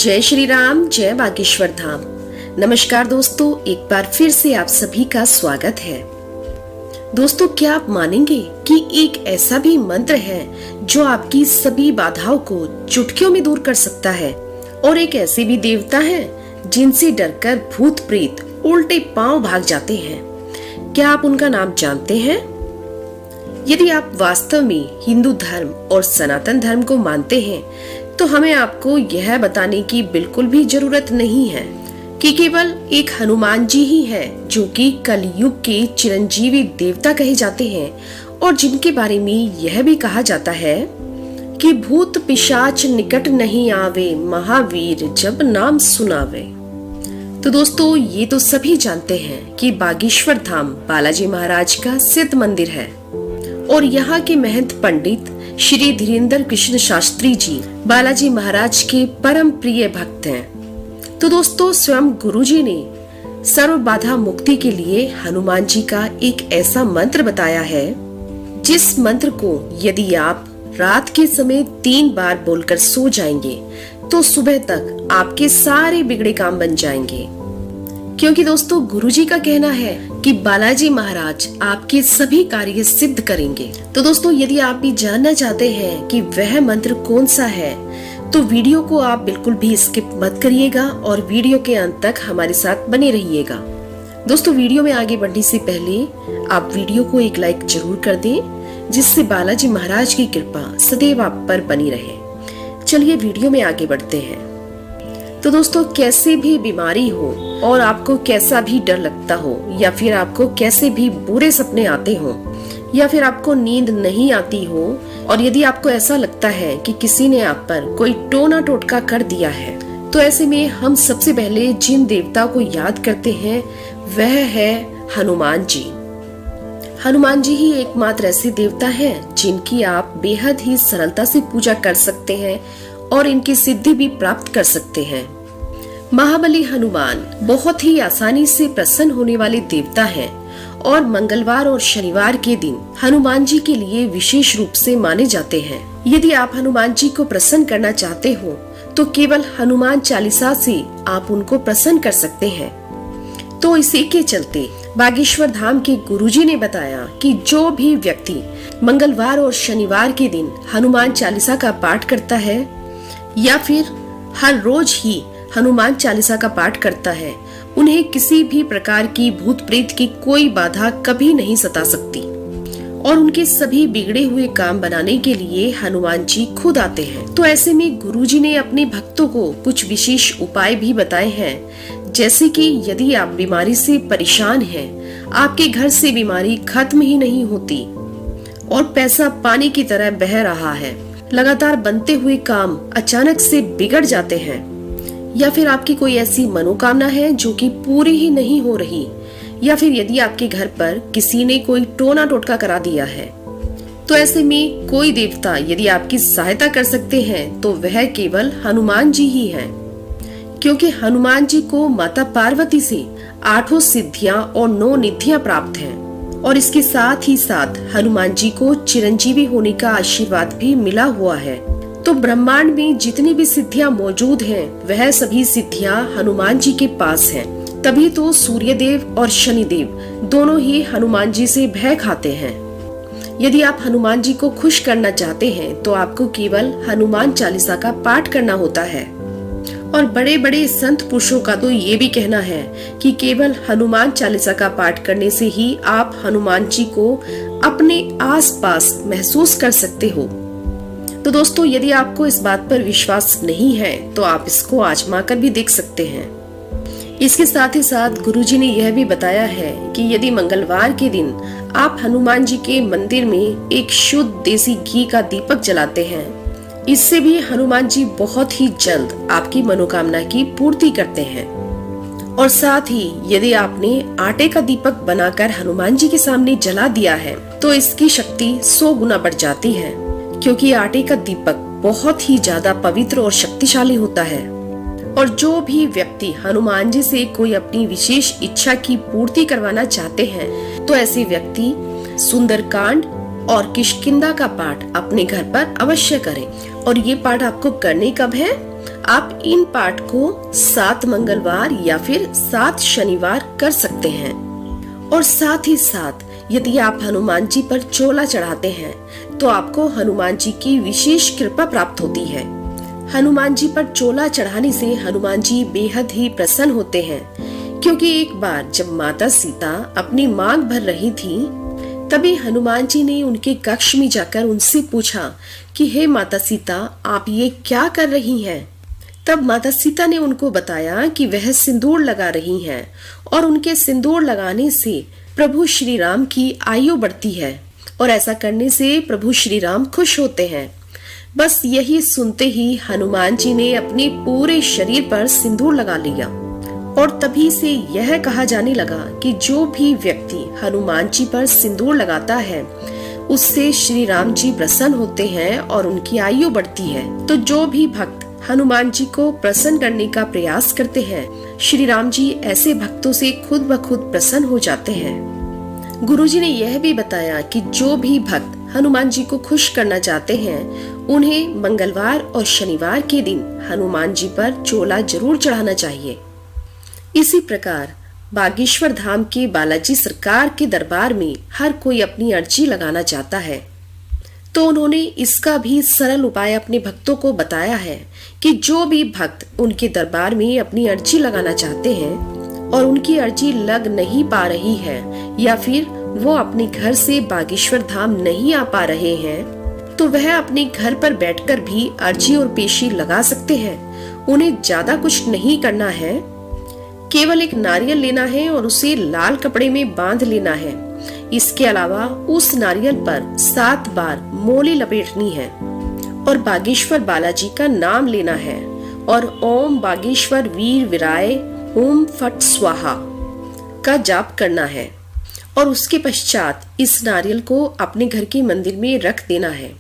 जय श्री राम, जय बागेश्वर धाम। नमस्कार दोस्तों, एक बार फिर से आप सभी का स्वागत है। दोस्तों, क्या आप मानेंगे कि एक ऐसा भी मंत्र है जो आपकी सभी बाधाओं को चुटकियों में दूर कर सकता है, और एक ऐसे भी देवता है जिनसे डरकर भूत प्रेत उल्टे पांव भाग जाते हैं। क्या आप उनका नाम जानते हैं? यदि आप वास्तव में हिंदू धर्म और सनातन धर्म को मानते हैं तो हमें आपको यह बताने की बिल्कुल भी जरूरत नहीं है कि केवल एक हनुमान जी ही है जो कि कलयुग के चिरंजीवी देवता कहे जाते हैं, और जिनके बारे में यह भी कहा जाता है कि भूत पिशाच निकट नहीं आवे, महावीर जब नाम सुनावे। तो दोस्तों, ये तो सभी जानते हैं कि बागेश्वर धाम बालाजी महाराज का सिद्ध मंदिर है, और यहाँ के महंत पंडित श्री धीरेन्द्र कृष्ण शास्त्री जी बालाजी महाराज के परम प्रिय भक्त हैं। तो दोस्तों, स्वयं गुरुजी ने सर्व बाधा मुक्ति के लिए हनुमान जी का एक ऐसा मंत्र बताया है, जिस मंत्र को यदि आप रात के समय 3 बार बोलकर सो जाएंगे तो सुबह तक आपके सारे बिगड़े काम बन जाएंगे। क्योंकि दोस्तों, गुरुजी का कहना है कि बालाजी महाराज आपके सभी कार्य सिद्ध करेंगे। तो दोस्तों, यदि आप भी जानना चाहते हैं कि वह मंत्र कौन सा है तो वीडियो को आप बिल्कुल भी स्किप मत करिएगा और वीडियो के अंत तक हमारे साथ बने रहिएगा। दोस्तों, वीडियो में आगे बढ़ने से पहले आप वीडियो को एक लाइक जरूर कर दें, जिससे बालाजी महाराज की कृपा सदैव आप पर बनी रहे। चलिए वीडियो में आगे बढ़ते हैं। तो दोस्तों, कैसे भी बीमारी हो और आपको कैसा भी डर लगता हो, या फिर आपको कैसे भी बुरे सपने आते हो, या फिर आपको नींद नहीं आती हो, और यदि आपको ऐसा लगता है कि किसी ने आप पर कोई टोना टोटका कर दिया है, तो ऐसे में हम सबसे पहले जिन देवता को याद करते हैं वह है हनुमान जी। हनुमान जी ही एकमात्र ऐसे देवता हैं जिनकी आप बेहद ही सरलता से पूजा कर सकते हैं और इनकी सिद्धि भी प्राप्त कर सकते हैं। महाबली हनुमान बहुत ही आसानी से प्रसन्न होने वाले देवता हैं, और मंगलवार और शनिवार के दिन हनुमान जी के लिए विशेष रूप से माने जाते हैं। यदि आप हनुमान जी को प्रसन्न करना चाहते हो तो केवल हनुमान चालीसा से आप उनको प्रसन्न कर सकते हैं। तो इसी के चलते बागेश्वर धाम के गुरुजी ने बताया कि जो भी व्यक्ति मंगलवार और शनिवार के दिन हनुमान चालीसा का पाठ करता है, या फिर हर रोज ही हनुमान चालीसा का पाठ करता है, उन्हें किसी भी प्रकार की भूत प्रेत की कोई बाधा कभी नहीं सता सकती, और उनके सभी बिगड़े हुए काम बनाने के लिए हनुमान जी खुद आते हैं। तो ऐसे में गुरुजी ने अपने भक्तों को कुछ विशेष उपाय भी बताए हैं, जैसे कि यदि आप बीमारी से परेशान हैं, आपके घर से बीमारी खत्म ही नहीं होती और पैसा पानी की तरह बह रहा है, लगातार बनते हुए काम अचानक से बिगड़ जाते हैं, या फिर आपकी कोई ऐसी मनोकामना है जो कि पूरी ही नहीं हो रही, या फिर यदि आपके घर पर किसी ने कोई टोना टोटका करा दिया है, तो ऐसे में कोई देवता यदि आपकी सहायता कर सकते हैं तो वह केवल हनुमान जी ही हैं। क्योंकि हनुमान जी को माता पार्वती से 8 सिद्धियां और 9 निधियां प्राप्त हैं, और इसके साथ ही साथ हनुमान जी को चिरंजीवी होने का आशीर्वाद भी मिला हुआ है। तो ब्रह्मांड में जितनी भी सिद्धियां मौजूद हैं, वह सभी सिद्धियां हनुमान जी के पास हैं। तभी तो सूर्यदेव और शनिदेव दोनों ही हनुमान जी से भय खाते हैं। यदि आप हनुमान जी को खुश करना चाहते हैं तो आपको केवल हनुमान चालीसा का पाठ करना होता है। और बड़े बड़े संत पुरुषों का तो ये भी कहना है कि केवल हनुमान चालीसा का पाठ करने से ही आप हनुमान जी को अपने आसपास महसूस कर सकते हो। तो दोस्तों, यदि आपको इस बात पर विश्वास नहीं है तो आप इसको आजमा कर भी देख सकते हैं। इसके साथ ही साथ गुरुजी ने यह भी बताया है कि यदि मंगलवार के दिन आप हनुमान जी के मंदिर में एक शुद्ध देसी घी का दीपक जलाते हैं, इससे भी हनुमान जी बहुत ही जल्द आपकी मनोकामना की पूर्ति करते हैं। और साथ ही यदि आपने आटे का दीपक बनाकर हनुमान जी के सामने जला दिया है तो इसकी शक्ति 100 गुना बढ़ जाती है, क्योंकि आटे का दीपक बहुत ही ज्यादा पवित्र और शक्तिशाली होता है। और जो भी व्यक्ति हनुमान जी से कोई अपनी विशेष इच्छा की पूर्ति करवाना चाहते हैं तो ऐसे व्यक्ति सुंदरकांड और किष्किंधा का पाठ अपने घर पर अवश्य करें। और ये पाठ आपको करने कब है? आप इन पाठ को 7 मंगलवार या फिर 7 शनिवार कर सकते हैं। और साथ ही साथ यदि आप हनुमान जी पर चोला चढ़ाते हैं तो आपको हनुमान जी की विशेष कृपा प्राप्त होती है। हनुमान जी पर चोला चढ़ाने से हनुमान जी बेहद ही प्रसन्न होते हैं, क्योंकि एक बार जब माता सीता अपनी मांग भर रही थी, तभी हनुमान जी ने उनके कक्ष में जाकर उनसे पूछा कि हे माता सीता, आप ये क्या कर रही हैं? तब माता सीता ने उनको बताया कि वह सिंदूर लगा रही हैं और उनके सिंदूर लगाने से प्रभु श्री राम की आयु बढ़ती है और ऐसा करने से प्रभु श्री राम खुश होते हैं। बस यही सुनते ही हनुमान जी ने अपने पूरे शरीर पर सिंदूर लगा लिया और तभी से यह कहा जाने लगा कि जो भी व्यक्ति हनुमान जी पर सिंदूर लगाता है उससे श्री राम जी प्रसन्न होते हैं और उनकी आयु बढ़ती है। तो जो भी भक्त हनुमान जी को प्रसन्न करने का प्रयास करते हैं, श्री राम जी ऐसे भक्तों से खुद ब खुद प्रसन्न हो जाते हैं। गुरुजी ने यह भी बताया कि जो भी भक्त हनुमान जी को खुश करना चाहते हैं, उन्हें मंगलवार और शनिवार के दिन हनुमान जी पर चोला जरूर चढ़ाना चाहिए। इसी प्रकार बागेश्वर धाम के बालाजी सरकार के दरबार में हर कोई अपनी अर्जी लगाना चाहता है, तो उन्होंने इसका भी सरल उपाय अपने भक्तों को बताया है कि जो भी भक्त उनके दरबार में अपनी अर्जी लगाना चाहते हैं और उनकी अर्जी लग नहीं पा रही है या फिर वो अपने घर से बागेश्वर धाम नहीं आ पा रहे हैं, तो वह अपने घर पर बैठकर भी अर्जी और पेशी लगा सकते हैं। उन्हें ज्यादा कुछ नहीं करना है, केवल एक नारियल लेना है और उसे लाल कपड़े में बांध लेना है। इसके अलावा उस नारियल पर 7 बार मोली लपेटनी है और बागेश्वर बालाजी का नाम लेना है और ओम बागेश्वर वीर विराय ओम फट स्वाहा का जाप करना है और उसके पश्चात इस नारियल को अपने घर के मंदिर में रख देना है।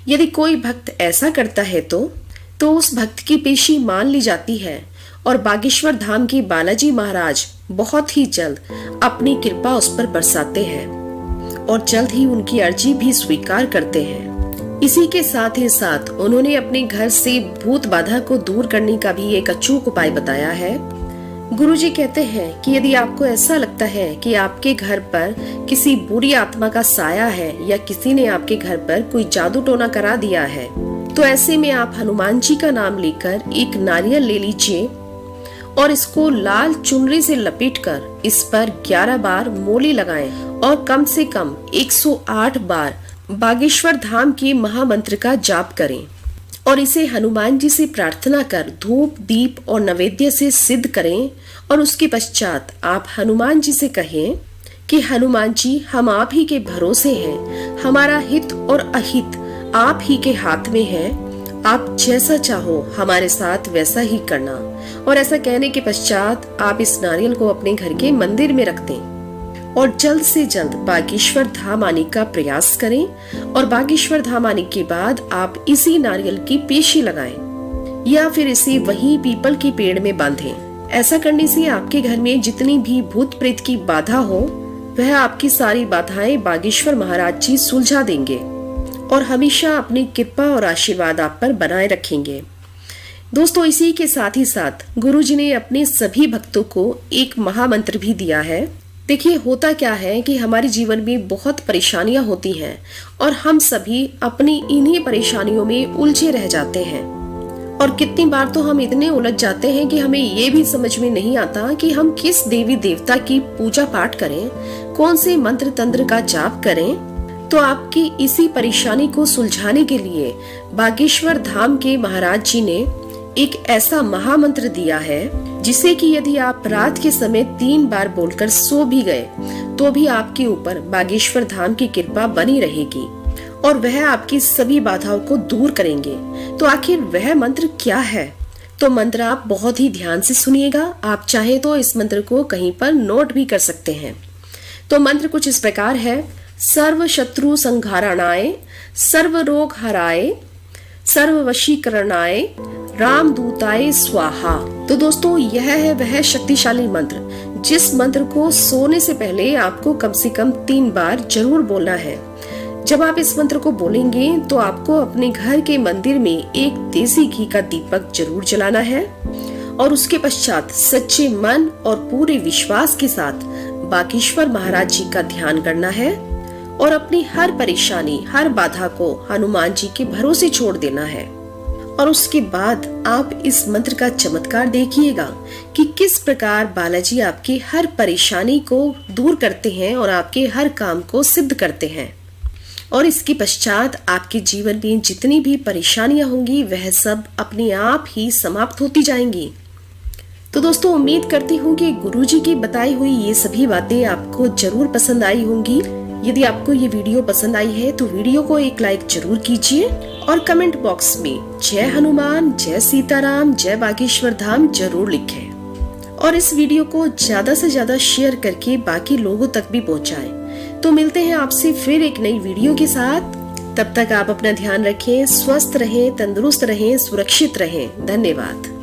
यदि कोई भक्त ऐसा करता है तो उस भक्त की पेशी मान ली जाती है और बागेश्वर धाम के बालाजी महाराज बहुत ही जल्द अपनी कृपा उस पर बरसाते हैं और जल्द ही उनकी अर्जी भी स्वीकार करते हैं। इसी के साथ ही साथ उन्होंने अपने घर से भूत बाधा को दूर करने का भी एक अचूक उपाय बताया है। गुरुजी कहते हैं कि यदि आपको ऐसा लगता है कि आपके घर पर किसी बुरी आत्मा का साया है या किसी ने आपके घर पर कोई जादू टोना करा दिया है, तो ऐसे में आप हनुमान जी का नाम लेकर एक नारियल ले लीजिए और इसको लाल चुनरी से लपेटकर इस पर 11 बार मोली लगाएं और कम से कम 108 बार बागेश्वर धाम के महामंत्र का जाप करें और इसे हनुमान जी से प्रार्थना कर धूप दीप और नैवेद्य से सिद्ध करें। और उसके पश्चात आप हनुमान जी से कहें कि हनुमान जी, हम आप ही के भरोसे हैं, हमारा हित और अहित आप ही के हाथ में है, आप जैसा चाहो हमारे साथ वैसा ही करना। और ऐसा कहने के पश्चात आप इस नारियल को अपने घर के मंदिर में रख दें और जल्द से जल्द बागेश्वर धाम आने का प्रयास करें और बागेश्वर धाम आने के बाद आप इसी नारियल की पेशी लगाएं या फिर इसे वहीं पीपल के पेड़ में बांधें। ऐसा करने से आपके घर में जितनी भी भूत प्रेत की बाधा हो, वह आपकी सारी बाधाएं बागेश्वर महाराज जी सुलझा देंगे और हमेशा अपनी कृपा और आशीर्वाद आप पर बनाए रखेंगे। दोस्तों, इसी के साथ ही साथ गुरुजी ने अपने सभी भक्तों को एक महामंत्र भी दिया है। देखिए, होता क्या है कि हमारे जीवन में बहुत परेशानियां होती हैं और हम सभी अपनी इन्हीं परेशानियों में उलझे रह जाते हैं और कितनी बार तो हम इतने उलझ जाते हैं कि हमें ये भी समझ में नहीं आता कि हम किस देवी देवता की पूजा पाठ करें, कौन से मंत्र तंत्र का जाप करें। तो आपकी इसी परेशानी को सुलझाने के लिए बागेश्वर धाम के महाराज जी ने एक ऐसा महामंत्र दिया है जिसे कि यदि आप रात के समय 3 बार बोलकर सो भी गए तो भी आपके ऊपर बागेश्वर धाम की कृपा बनी रहेगी और वह आपकी सभी बाधाओं को दूर करेंगे। तो आखिर वह मंत्र क्या है? तो मंत्र आप बहुत ही ध्यान से सुनिएगा। आप चाहे तो इस मंत्र को कहीं पर नोट भी कर सकते हैं। तो मंत्र कुछ इस प्रकार है: सर्व शत्रु संहारणाय, सर्व रोग हराय, सर्व वशीकरणाय, राम दूताय स्वाहा। तो दोस्तों, यह है वह शक्तिशाली मंत्र जिस मंत्र को सोने से पहले आपको कम से कम 3 बार जरूर बोलना है। जब आप इस मंत्र को बोलेंगे तो आपको अपने घर के मंदिर में एक देसी घी का दीपक जरूर जलाना है और उसके पश्चात सच्चे मन और पूरे विश्वास के साथ बागेश्वर महाराज जी का ध्यान करना है और अपनी हर परेशानी, हर बाधा को हनुमान जी के भरोसे छोड़ देना है। और उसके बाद आप इस मंत्र का चमत्कार देखिएगा कि किस प्रकार बालाजी आपकी हर परेशानी को दूर करते हैं और आपके हर काम को सिद्ध करते हैं। और इसके पश्चात आपके जीवन में जितनी भी परेशानियां होंगी वह सब अपने आप ही समाप्त होती जाएंगी। तो दोस्तों, उम्मीद करती हूँ कि गुरुजी की बताई हुई ये सभी बातें आपको जरूर पसंद आई होंगी। यदि आपको ये वीडियो पसंद आई है तो वीडियो को एक लाइक जरूर कीजिए और कमेंट बॉक्स में जय हनुमान, जय सीताराम, जय बागेश्वर धाम जरूर लिखें और इस वीडियो को ज्यादा से ज्यादा शेयर करके बाकी लोगों तक भी पहुंचाएं। तो मिलते हैं आपसे फिर एक नई वीडियो के साथ। तब तक आप अपना ध्यान रखें, स्वस्थ रहें, तंदुरुस्त रहें, सुरक्षित रहें। धन्यवाद।